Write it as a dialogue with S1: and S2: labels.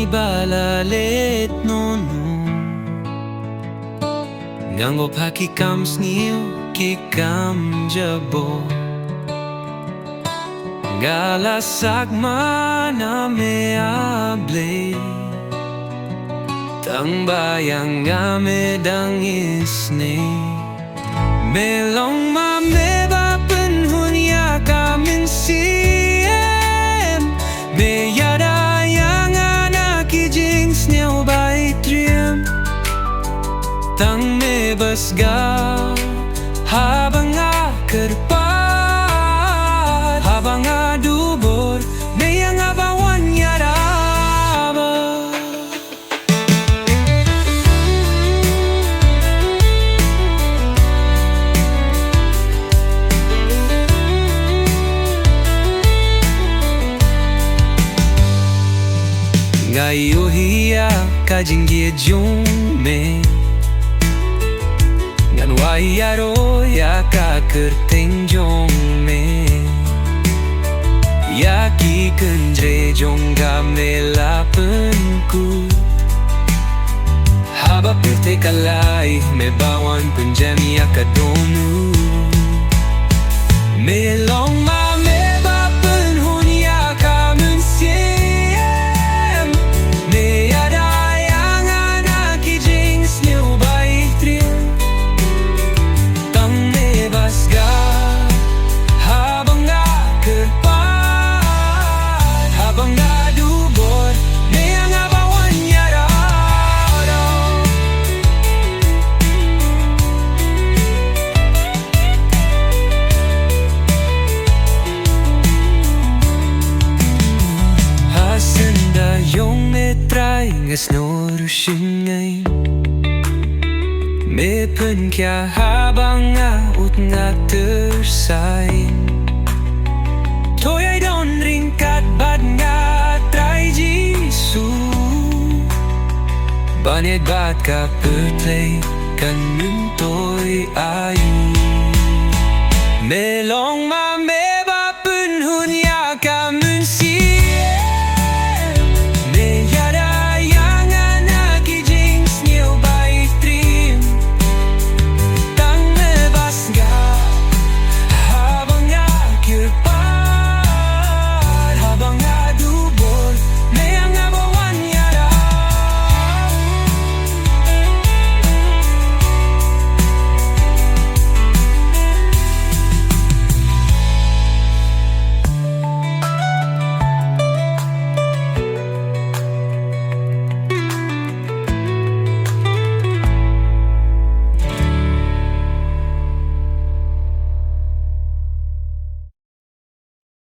S1: mi balalet nono Nganggo pakikam sniu kikam jabo Galasak mana me able Tang bayang ame dang isne Melong ma me ba penhun ya kamin siem Me yada yang anak kijing sneu bai triem Tang me basga habang kerpat habang dubor me yang abawan yada Ngayo hiya kajing jung me Ngan wayaro ya ka kerteng jong me Ya ki kendre jong ga me lapenku Haba perte kalai me bawan penjami akadonu Me long ma me ba penhun ya ka mensie Ngas noru shingai Me pen kya habang ut nga tersain Toy don ringkat bad nga try jisu Baned bad ka pertlay kan toy ay